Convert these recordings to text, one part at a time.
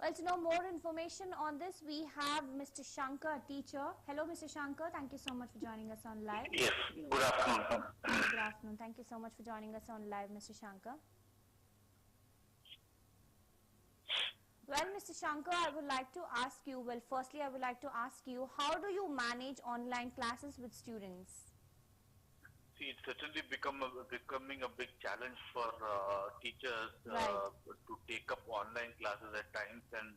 Well, to know more information on this, we have Mr. Shankar, teacher. Hello, Mr. Shankar. Thank you so much for joining us on live. Yes, good afternoon. Good afternoon. Thank you so much for joining us on live, Mr. Shankar. Well, Mr. Shankar, I would like to ask you, firstly, I would like to ask you, how do you manage online classes with students? See, it's certainly becoming a big challenge for teachers Right. to take up online classes at times and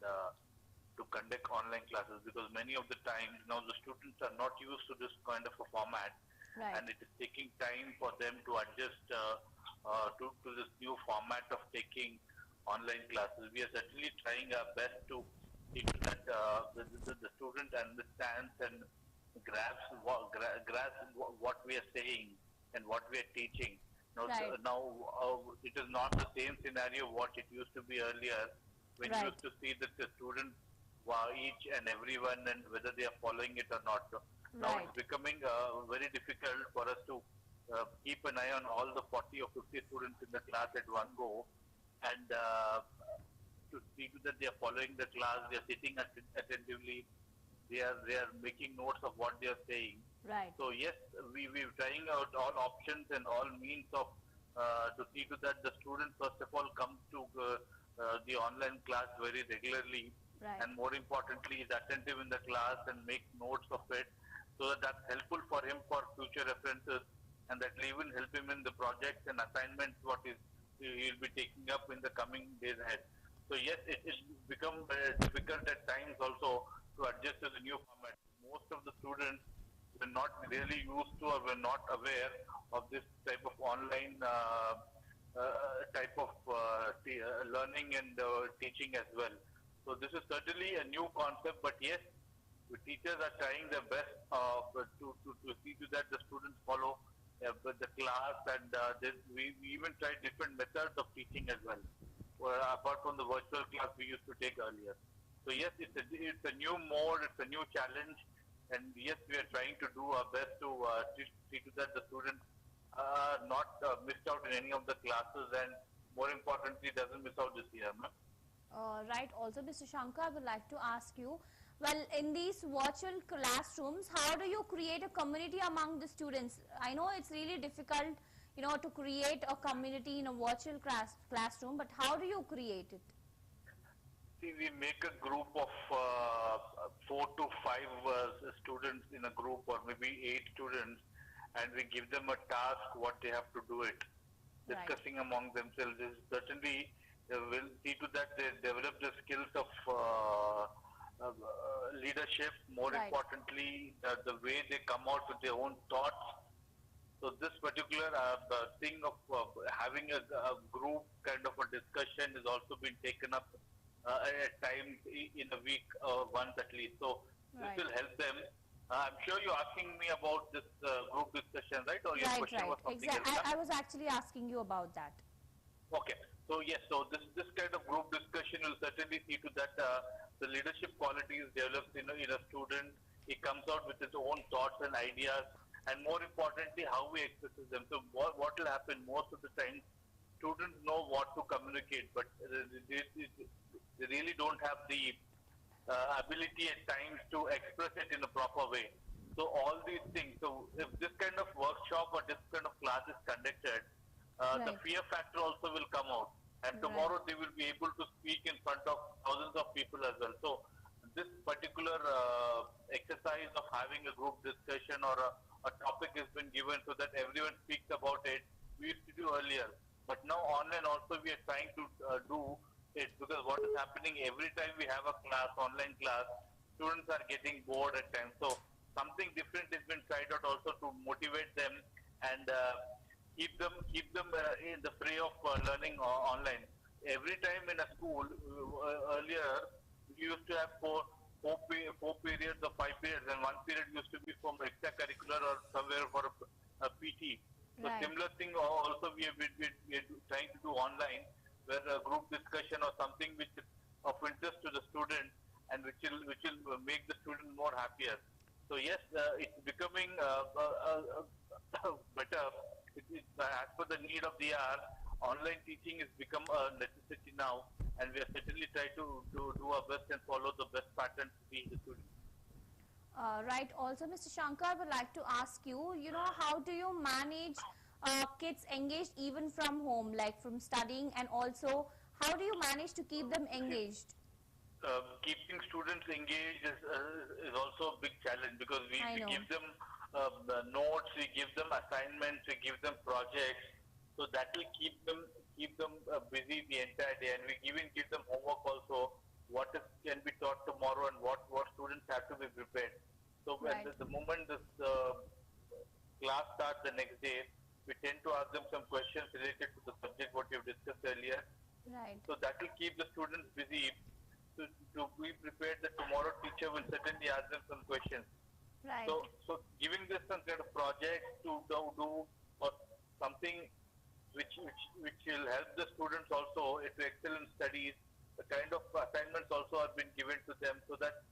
to conduct online classes, because many of the times now the students are not used to this kind of a format, Right. and it is taking time for them to adjust to this new format of taking online classes. We are certainly trying our best to see to that the student understands and grasp what we are saying and what we are teaching. Right. Now it is not the same scenario what it used to be earlier, when Right. you used to see that the students each and everyone and whether they are following it or not. Now Right. it's becoming very difficult for us to keep an eye on all the 40 or 50 students in the class at one go, and to see that they are following the class, they are sitting attentively, they are making notes of what they are saying. Right. So yes, we're trying out all options and all means of to see to that the student first of all comes to the online class very regularly, Right. and more importantly is attentive in the class and make notes of it, so that that's helpful for him for future references, and that will even help him in the projects and assignments what is he'll be taking up in the coming days ahead. So yes, it's become difficult at times also to adjust to the new format. Most of the students were not really used to or were not aware of this type of online type of learning and teaching as well. So this is certainly a new concept, but yes, the teachers are trying their best to see to that the students follow the class, and we even tried different methods of teaching as well, apart from the virtual class we used to take earlier. So yes, it's a new mode, it's a new challenge, and yes, we are trying to do our best to see to that the students not missed out in any of the classes, and more importantly, doesn't miss out this year. No? Right. Also, Mr. Shankar, I would like to ask you, well, in these virtual classrooms, how do you create a community among the students? I know it's really difficult, to create a community in a virtual classroom, but how do you create it? See, we make a group of 4 to 5 students in a group, or maybe 8 students, and we give them a task what they have to do it, Right. discussing among themselves. This certainly will see to that they develop the skills of leadership. More Right. importantly, the way they come out with their own thoughts. So this particular thing of having a group kind of a discussion has also been taken up at times in a week once at least. So this Right. will help them. I'm sure you're asking me about this group discussion, right? Or your Right, question right. was something Exactly. else? I was actually asking you about that. Okay. So yes, so this kind of group discussion will certainly see to that the leadership qualities developed in a student. He comes out with his own thoughts and ideas, and more importantly, how he expresses them. So what will happen most of the time, students know what to communicate, but they really don't have the ability at times to express it in a proper way. So all these things. So if this kind of workshop or this kind of class is conducted, the Right. fear factor also will come out, and Right. tomorrow they will be able to speak in front of thousands of people as well. So this particular exercise of having a group discussion or a topic has been given so that everyone speaks about it. We used to do earlier, but now online also we are trying to do it, because what is happening every time we have a class, online class, students are getting bored at times. So something different has been tried out also to motivate them and keep them in the fray of learning online. Every time in a school earlier we used to have four periods or 5 periods, and one period used to be from extracurricular or somewhere for a PT. So Right. similar thing also we are trying to do online, where a group discussion or something which is of interest to the student, and which will make the student more happier. So yes, it's becoming better. As per the need of the hour, online teaching has become a necessity now, and we are certainly try to do our best and follow the best pattern to teach the students. Right. Also, Mr. Shankar, I would like to ask you, how do you manage kids engaged even from home, like from studying, and also how do you manage to keep them engaged? Keeping students engaged is also a big challenge, because we give them notes, we give them assignments, we give them projects, so that will keep them busy the entire day, and we even give them homework also. What can be taught tomorrow, and what students have to be prepared. So when Right. the moment this class starts the next day, we tend to ask them some questions related to the subject what you have discussed earlier. Right. So that will keep the students busy to be prepared that tomorrow teacher will certainly ask them some questions. Right. So giving this some kind of project to do or something which will help the students also to excel in studies. The kind of assignments also have been given to them, so that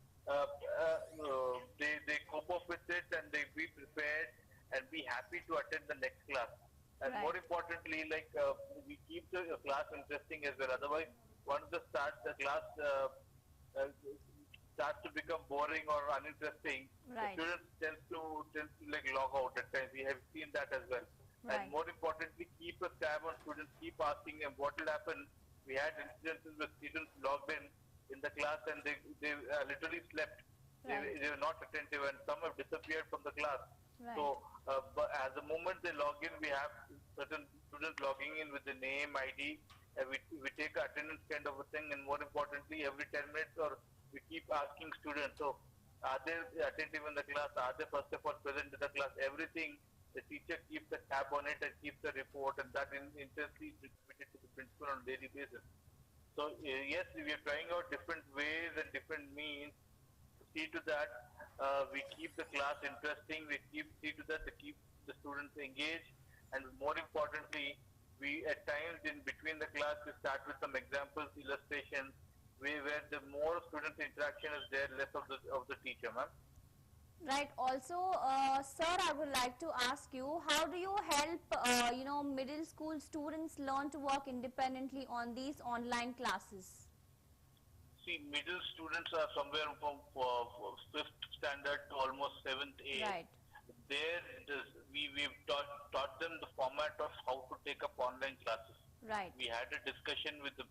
they cope up with it, and they be prepared and be happy to attend the next class. And Right. more importantly, like we keep the class interesting as well. Otherwise, once the class uh, starts to become boring or uninteresting, Right. the students tend to like log out at times. We have seen that as well. Right. And more importantly, keep a tab on students. Keep asking them what will happen. We had incidences where students logged in the class, and they literally slept. Right. They were not attentive, and some have disappeared from the class. Right. So, but at the moment they log in, we have certain students logging in with the name, ID. We take attendance kind of a thing, and more importantly, every 10 minutes or we keep asking students. So, are they attentive in the class? Are they first of all present in the class? Everything. The teacher keeps a tab on it and keeps the report, and that intensely transmitted to the principal on a daily basis. So yes, we are trying out different ways and different means to see to that we keep the class interesting. We see to that to keep the students engaged, and more importantly, we at times in between the class we start with some examples, illustrations, where the more students interaction is there, less of the teacher, ma'am. Right. Also, sir, I would like to ask you, how do you help, middle school students learn to work independently on these online classes? See, middle students are somewhere from fifth standard to almost seventh, eighth. Right. There, we've taught them the format of how to take up online classes. Right. We had a discussion with the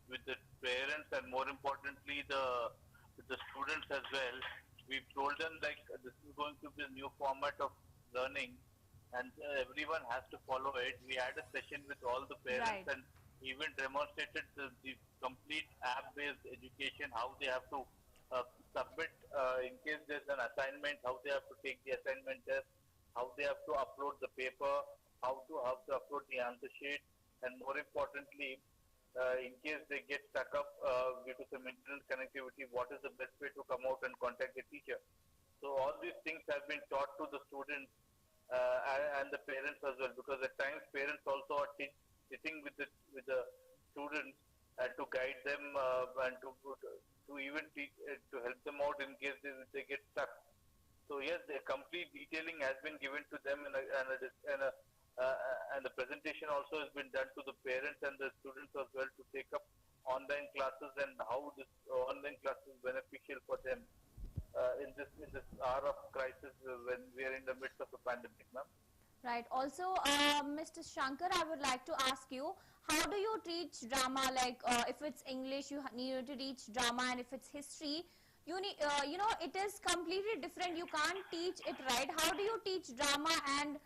parents, and more importantly with the students as well. We told them like this is going to be a new format of learning, and everyone has to follow it. We had a session with all the parents, Right. and even demonstrated the complete app-based education, how they have to submit in case there's an assignment, how they have to take the assignment test, how they have to upload the paper, how to upload the answer sheet, and more importantly, in case they get stuck up due to some internet connectivity, what is the best way to come out and contact the teacher. So all these things have been taught to the students and the parents as well, because at times parents also are sitting with the students and to guide them and to even teach, to help them out in case they get stuck. So yes, the complete detailing has been given to them, and the presentation also has been done to the parents and the students as well to take up online classes, and how this online class is beneficial for them in this hour of crisis when we are in the midst of a pandemic, ma'am. Right. Also, Mr. Shankar, I would like to ask you, how do you teach drama? Like, if it's English, you need to teach drama, and if it's history, you need, it is completely different. You can't teach it, right? How do you teach drama and,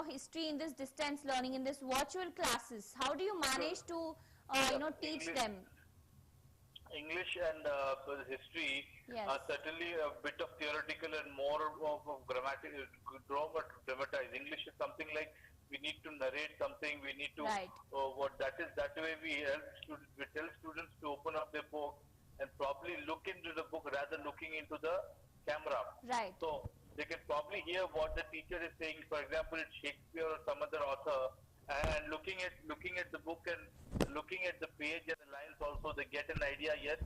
history in this distance learning, in this virtual classes? How do you manage to, teach English, them? English and history Yes. are certainly a bit of theoretical and more of grammatical, dramatized. English is something like we need to narrate something, we need to, Right. that way we help students, we tell students to open up their book and probably look into the book rather than looking into the camera. Right. So they can probably hear what the teacher is saying. For example, it's Shakespeare or some other author, and looking at the book and looking at the page and the lines also, they get an idea. Yes,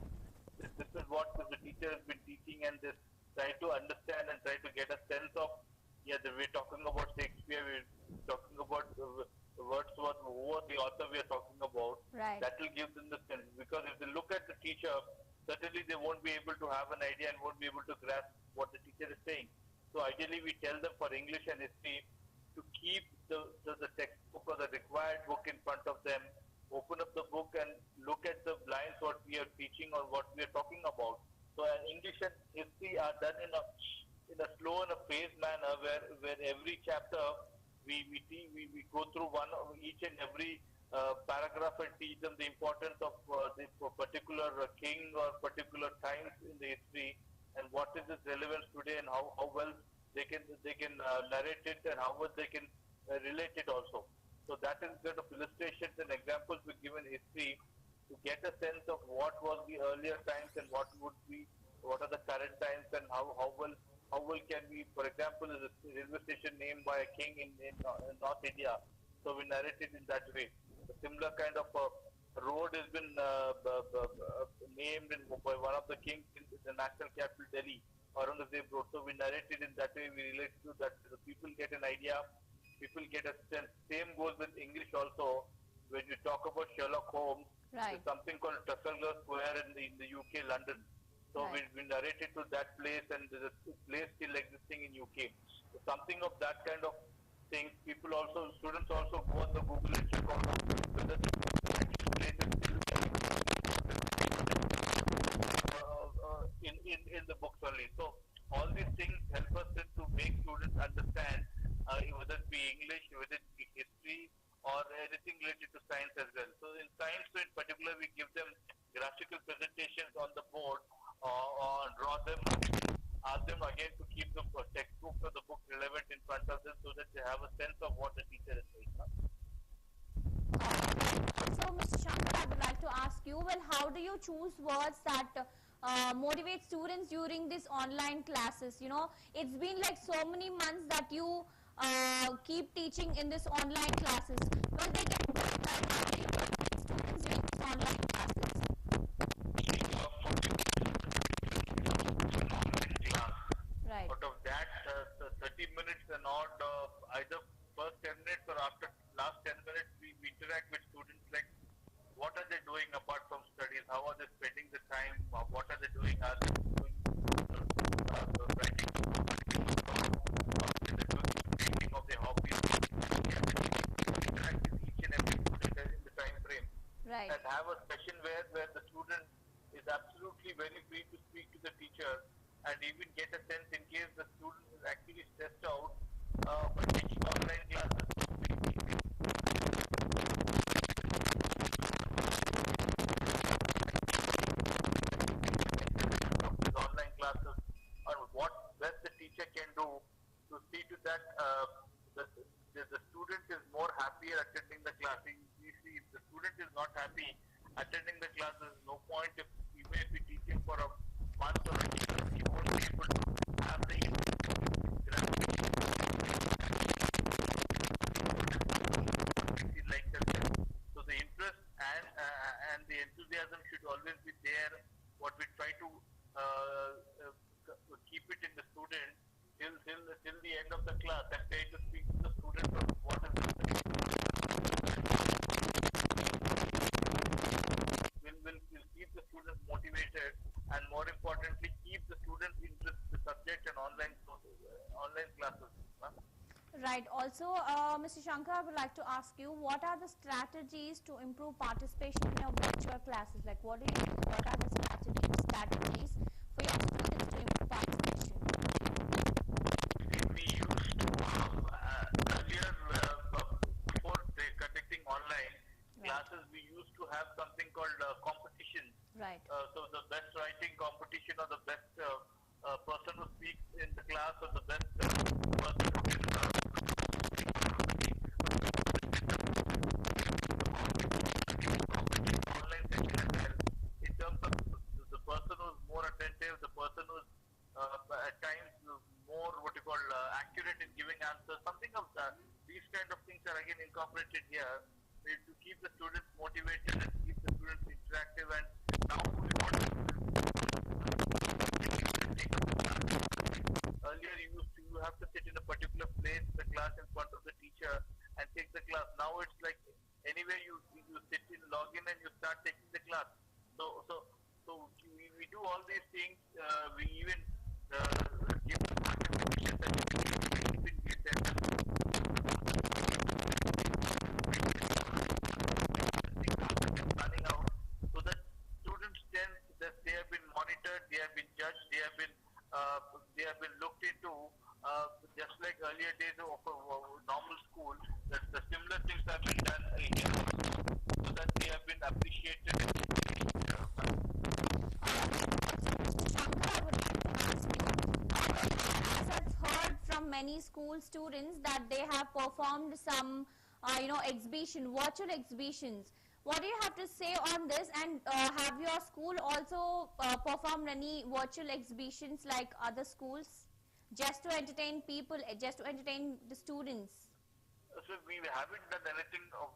this is what the teacher has been teaching, and they try to understand and try to get a sense of. Yeah, we're talking about Shakespeare. We're talking about Wordsworth, who was the author we are talking about. Right. That will give them the sense, because if they look certainly they won't be able to have an idea and won't be able to grasp what the teacher is saying. So ideally we tell them for English and history to keep the textbook or the required book in front of them, open up the book and look at the lines what we are teaching or what we are talking about. So English and history are done in a slow and a phased manner where every chapter we go through one of each and every paragraph and teach them the importance of the particular king or particular times in the history and what is its relevance today and how well they can narrate it and how well they can relate it also. So that is kind of illustrations and examples we give in history to get a sense of what was the earlier times and what are the current times and how well can we, for example, is a railway station named by a king in North India. So we narrate it in that way. A similar kind of road has been named by one of the kings in the national capital Delhi, Aurangzeb Road. So we narrate it in that way. We relate to that. The people get an idea. People get a sense. Same goes with English also. When you talk about Sherlock Holmes, Right. there's something called Trafalgar Square in the UK, London. So Right. we narrate it to that place, and there's a place still existing in UK. So something of that kind of thing. Students also go on the Google and check out whether the place is still in the books only. So all these things help us to make students understand whether it be English, whether it be history, or anything related to science as well. So in science, in particular, we give them graphical presentations on the board, or draw them, ask them again to keep the textbook or the book relevant in front of them so that they have a sense of what the teacher is saying. So, Mr. Shankar, I would like to ask you, well, how do you choose words that motivate students during these online classes? You know, it's been like so many months that you keep teaching in this online classes. Well, they get bored, right? How do you motivate students during these online classes? Right. Out of that, the 30 minutes and odd, either first 10 minutes or after last 10 minutes, we interact with students like what are they doing apart from studies, how are they spending the time, what are they doing, are they doing writing, painting of their hobbies, interact with each and every student in the time frame. Right. And have a session where the student is absolutely very free to speak to the teacher and even get a sense in case the student is actually stressed out by taking online classes. Online classes, or what best the teacher can do to see to that the student is more happier attending the class. You see, if the student is not happy attending the class, there is no point even if we teach him for a month or a year, he won't be able to have the like that. So the interest and the enthusiasm should always be there. What we try to keep it in the student till the end of the class and try to speak to the student of what is the will keep the students motivated and more importantly keep the students interested in the subject and online classes. Right. Also, Mr. Shankar, I would like to ask you, what are the strategies to improve participation in your virtual classes? Like, what do you do? What are the strategies for your students to improve participation? We used to earlier before conducting online classes, we used to have something called competition. Right. So the best writing competition or the best person who speaks in the class or the best person who can online session as well. In terms of the person who's more attentive, the person who's at times more accurate in giving answers, something of that. These kind of things are again incorporated here to keep the students motivated and keep the students interactive. And now we want earlier you have to sit in a particular place in the class in front of the teacher and take the class. Now it's like anywhere you sit in, log in and you start taking the class. So we these things, we even give participation certificates in these centers. Planning out so that students sense that they have been monitored, they have been judged, they have been looked into, just like earlier days of a normal school. That the similar things have been done here also, so that they have been appreciated. Shankar, I would like to ask you, as I've heard from many school students that they have performed some, exhibition, virtual exhibitions. What do you have to say on this? And have your school also performed any virtual exhibitions like other schools, just to entertain people, just to entertain the students? So we haven't done anything of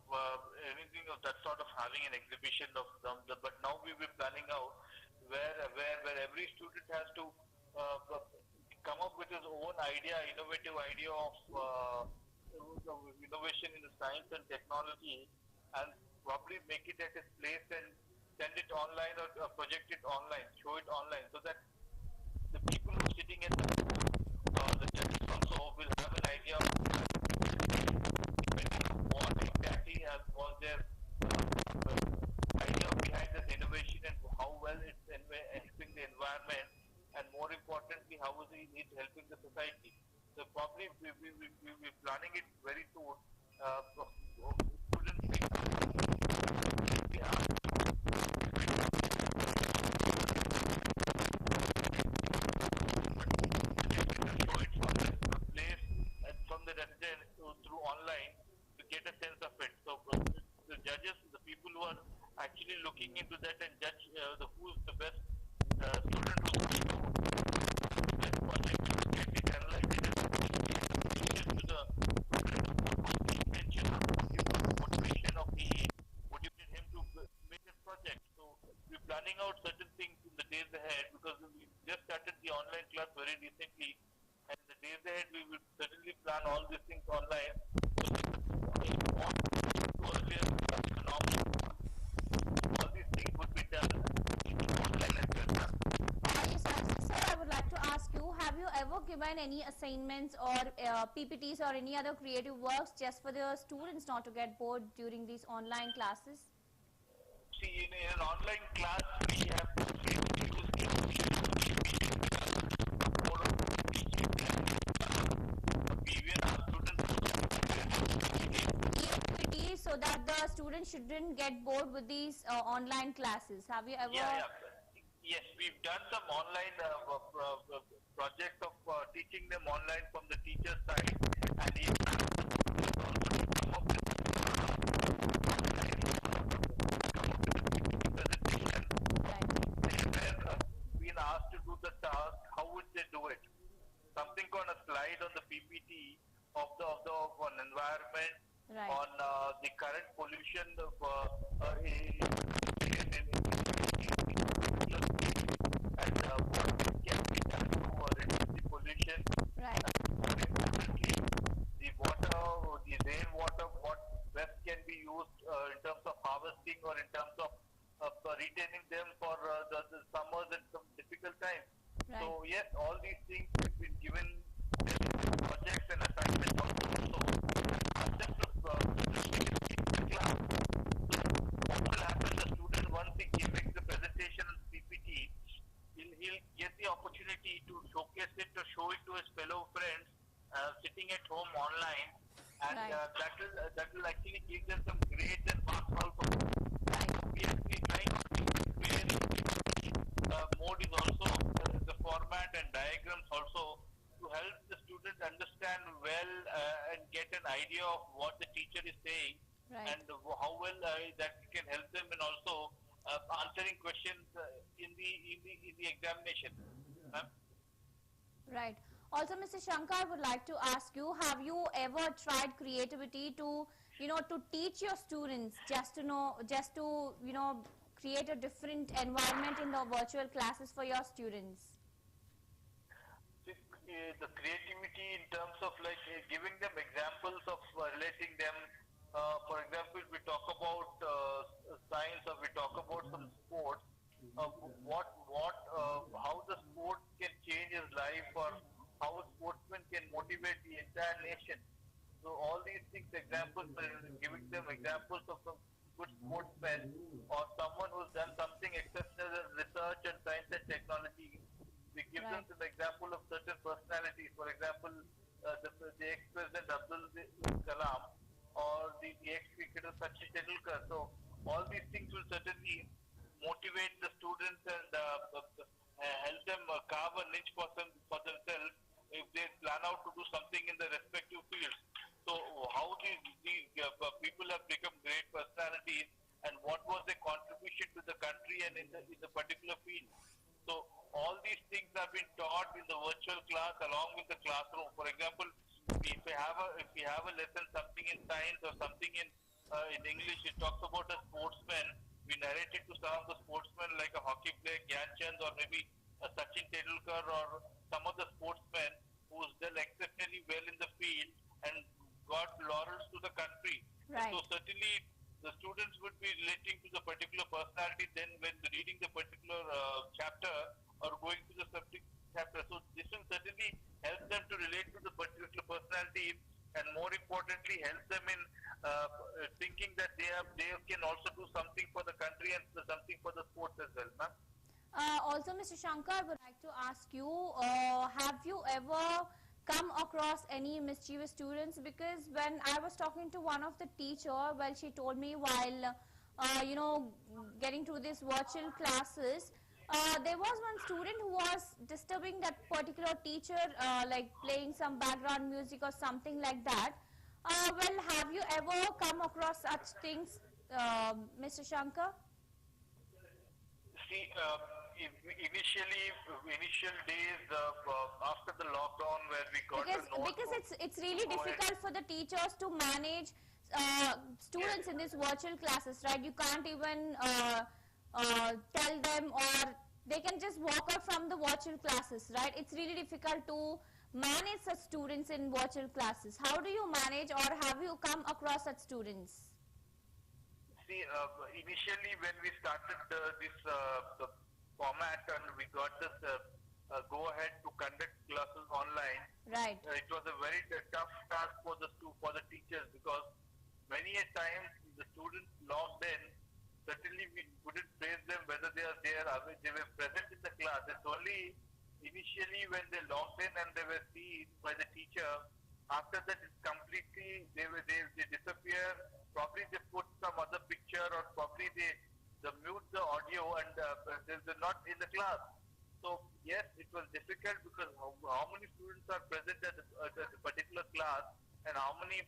that sort of having an exhibition of them, but now we will be planning out where every student has to come up with his own idea, innovative idea of innovation in the science and technology, and probably make it at its place and send it online or project it online, show it online, so that the people who are sitting at the judges also will have an idea of what exactly was their idea behind this innovation and how well it's helping the environment, and more importantly, how is it helping the society. So probably we're planning it very soon. Students from the resident through online to get a sense of it. So the judges, the people who are actually looking into that and judge who's the best student who's going to the best project to get it analyzed to the intention motivation of the motivated him to make this project. So we're planning out certain things in the days ahead, because we just started the online class very recently, and in the days ahead we will certainly plan all these things online. All these things would be done online as well. Yes, sir, I would like to ask you, have you ever given any assignments or PPTs or any other creative works just for the students not to get bored during these online classes? See, in an online class, we have PPTs so that the students shouldn't get bored with these online classes. Have you ever? Yes, we've done some online project of teaching them online from the teacher's side, and even come up with presentation. Right. They were being asked to do the task. How would they do it? Something on a slide on the PPT of an environment, Right. on the current pollution of and what can be done to reduce the pollution. Right. The water, the rainwater, what best can be used in terms of harvesting or in terms of retaining them for the summers and some difficult times. Right. So yes, all these things have been given projects and assignments also. So ask them to class. So what will happen? The student, once he makes the presentation on PPT, he'll get the opportunity to showcase it, to show it to his fellow friends sitting at home online, and Right. that will actually give them some grades and marks also. Right. We actually trying to mode is also the format and diagrams also, to help the student understand well and get an idea of what the teacher is saying, Right. and how well that can help them in also answering questions in the examination. Right. Also, Mr. Shankar, I would like to ask you, have you ever tried creativity to, to teach your students just to create a different environment in the virtual classes for your students? The creativity in terms of like giving them examples of relating them. For example, we talk about science, or we talk about some sports. What help them carve a niche for themselves if they plan out to do something in their respective fields. So how these people have become great personalities and what was their contribution to the country and in the particular field. So all these things have been taught in the virtual class along with the classroom. For example, if we have a lesson something in science or something in English, it talks about a sportsman. We narrate it to some of the sportsmen like a hockey player, Gyan Chand, or maybe Sachin Tendulkar or some of the sportsmen who's done exceptionally well in the field and got laurels to the country. Right. So certainly the students would be relating to the particular personality then when reading the particular chapter or going to the subject chapter. So this will certainly help them to relate to the particular personality and more importantly help them in thinking that they can also do something for the country and something for the sports as well, ma'am. Also, Mr. Shankar, I would like to ask you, have you ever come across any mischievous students? Because when I was talking to one of the teacher, well, she told me while, getting through these virtual classes, there was one student who was disturbing that particular teacher, like playing some background music or something like that. Well, have you ever come across such things, Mr. Shankar? See, initial days after the lockdown where we got because it's really difficult for the teachers to manage students in these virtual classes, right? You can't even tell them, or they can just walk out from the virtual classes, right? It's really difficult to manage such students in virtual classes. How do you manage, or have you come across such students? See, initially when we started this the format and we got this go ahead to conduct classes online, right? It was a very tough task for the teachers because many a times the students logged in. Certainly we couldn't praise them whether they are there, they were present in the class. It's only initially when they logged in and they were seen by the teacher. After that, it's completely they disappear. Probably they put some other picture or probably they mute the audio and they're not in the class. So yes, it was difficult because how many students are present at a particular class and how many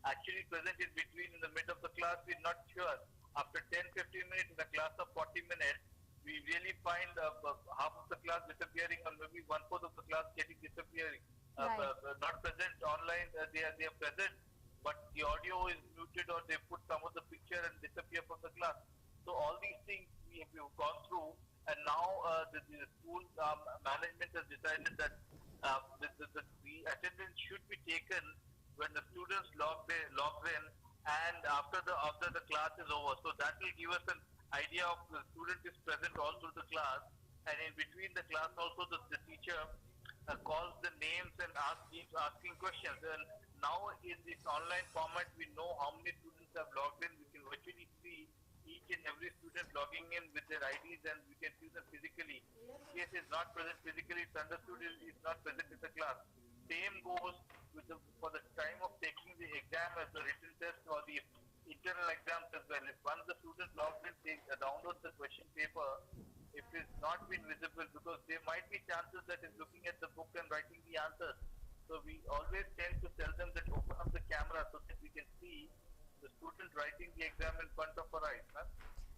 actually present in between in the mid of the class, we're not sure. After 10-15 minutes in a class of 40 minutes, we really find half of the class disappearing or maybe 1/4 of the class getting disappearing. Not present online, they are present, but the audio is muted or they put some of the picture and disappear from the class. So all these things we have gone through, and now the school management has decided that the attendance should be taken when the students log in and after the class is over. So that will give us an idea of the student is present all through the class, and in between the class also the teacher calls the names and keeps asking questions. And now in this online format we know how many students have logged in. We can virtually see each and every student logging in with their IDs and we can see them physically. In case is not present physically, it's understood is not present in the class. Same goes for the time of taking the exam as the written test or the internal exams as well. If once the student logs in, downloads the question paper, if it's not been visible, because there might be chances that is looking at the book and writing the answers. So we always tend to tell them that open up the camera so that we can see the student writing the exam in front of our eyes. Huh?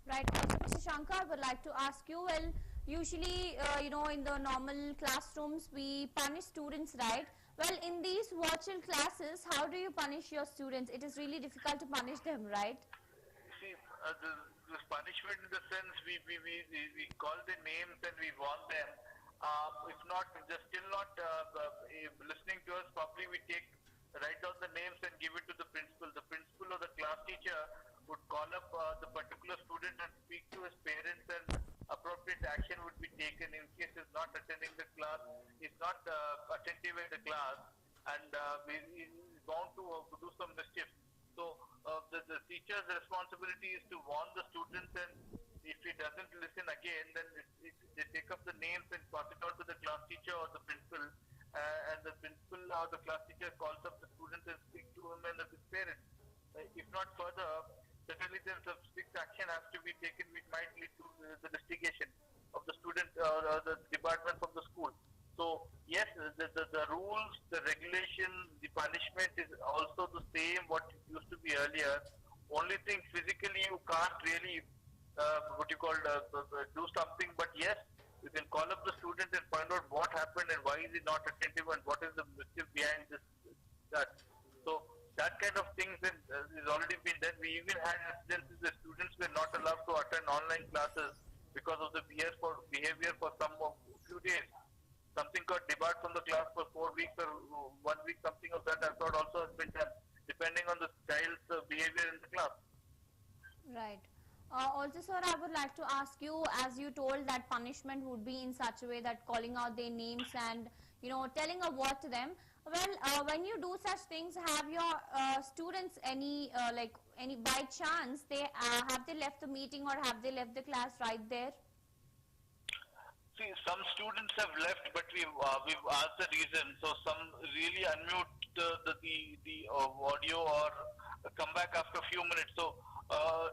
Right. Also, Mr. Shankar, I would like to ask you, well, usually, in the normal classrooms, we punish students, right? Well, in these virtual classes, how do you punish your students? It is really difficult to punish them, right? See, this punishment in the sense we call the names and we warn them. If not, if they're still not listening to us properly, we write down the names and give it to the principal. The principal or the class teacher would call up the particular student and speak to his parents, and appropriate action would be taken in case he's not attending the class, is not attentive in the class, and is bound to do some mischief. So the teacher's responsibility is to warn the students, and if he doesn't listen again, then they take up the names and pass it on to the class teacher or the principal, and the principal or the class teacher calls up the student and speaks to him and his parents. If not further, certainly then some strict action has to be taken which might lead to the investigation. department from the school. So yes, the rules, the regulations, the punishment is also the same what it used to be earlier. Only thing physically you can't really what you call do something, but yes, you can call up the student and find out what happened and why is he not attentive and what is the motive behind this that. So that kind of things is already been done. We even had instances where students were not allowed to attend online classes because of the behavior for some of few days. Something got debarred from the class for 4 weeks or 1 week, something of that I thought also has been done, depending on the child's behavior in the class. Right. Also, sir, I would like to ask you, as you told that punishment would be in such a way that calling out their names and, telling a word to them. Well, when you do such things, have your students any by chance, have they left the meeting or have they left the class right there? See, some students have left, but we've asked the reason. So some really unmute the audio or come back after a few minutes. So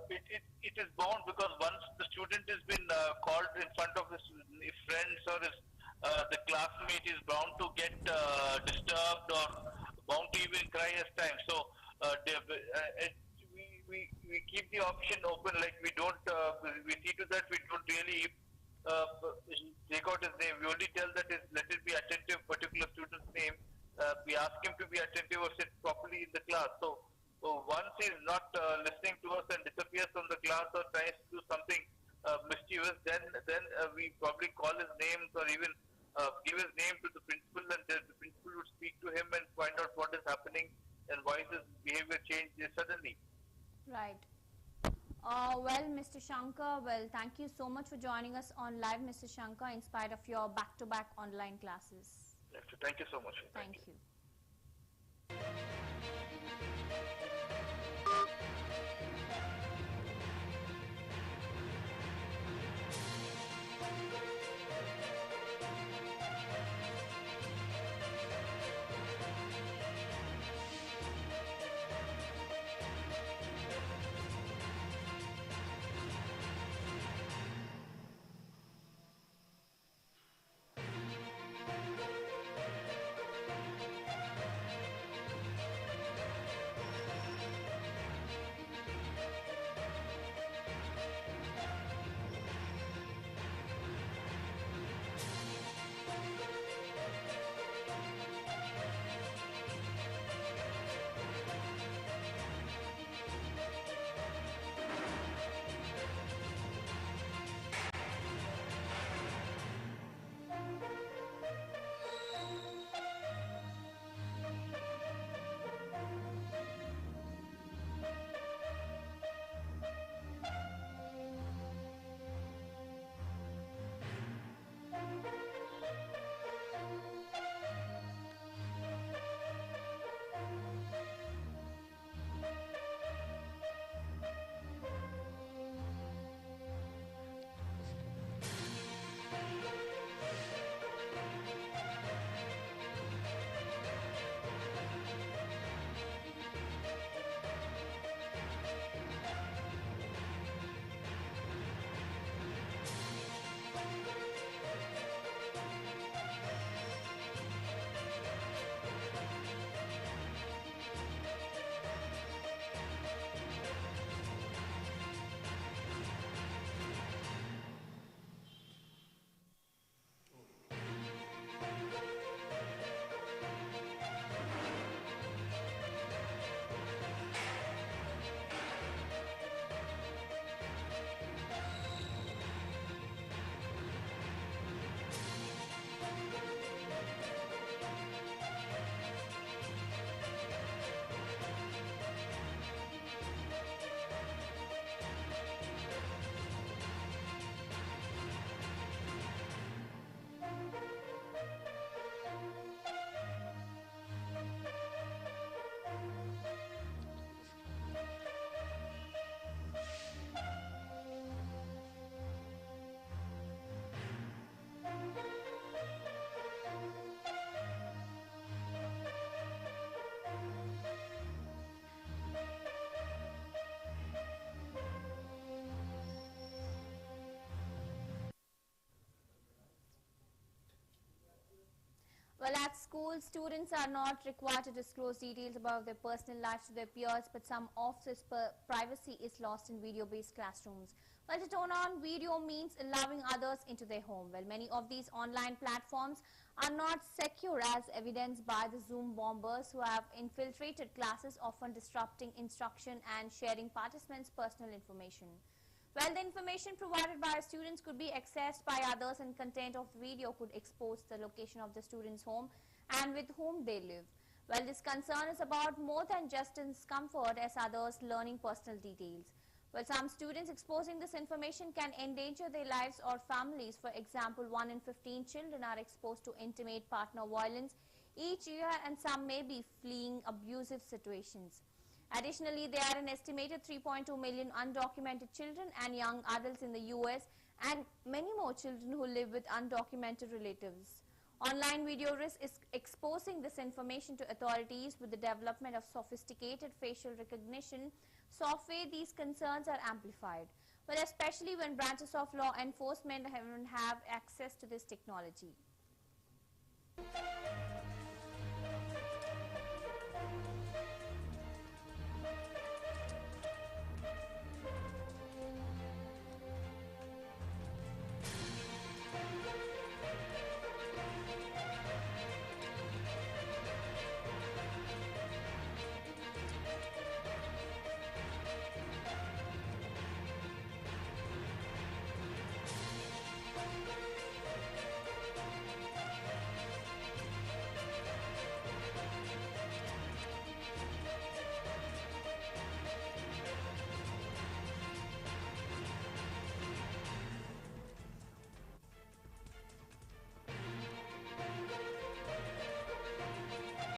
it is bound because once the student has been called in front of his friends or the classmate is bound to get disturbed or bound to even cry as time. So we keep the option open. Like we don't we see to that we don't really take out his name. We only tell that let it be attentive particular student's name. We ask him to be attentive or sit properly in the class. So once he is not listening to us and disappears from the class or tries to do something mischievous, then we probably call his name or even give his name to the principal, and the principal would speak to him and find out what is happening and why his behavior changed suddenly. Right. Well, Mr. Shankar, thank you so much for joining us on live, Mr. Shankar, in spite of your back-to-back online classes. Thank you so much. Thank you. schools, students are not required to disclose details about their personal lives to their peers, but some of this privacy is lost in video-based classrooms. Well, to turn on video means allowing others into their home. Well, many of these online platforms are not secure, as evidenced by the Zoom bombers who have infiltrated classes, often disrupting instruction and sharing participants' personal information. Well, the information provided by students could be accessed by others, and content of the video could expose the location of the student's home and with whom they live. Well, this concern is about more than just discomfort as others learning personal details. Well, some students exposing this information can endanger their lives or families. For example, 1 in 15 children are exposed to intimate partner violence each year, and some may be fleeing abusive situations. Additionally, there are an estimated 3.2 million undocumented children and young adults in the US, and many more children who live with undocumented relatives. Online video risk is exposing this information to authorities. With the development of sophisticated facial recognition software, these concerns are amplified, but especially when branches of law enforcement haven't have access to this technology.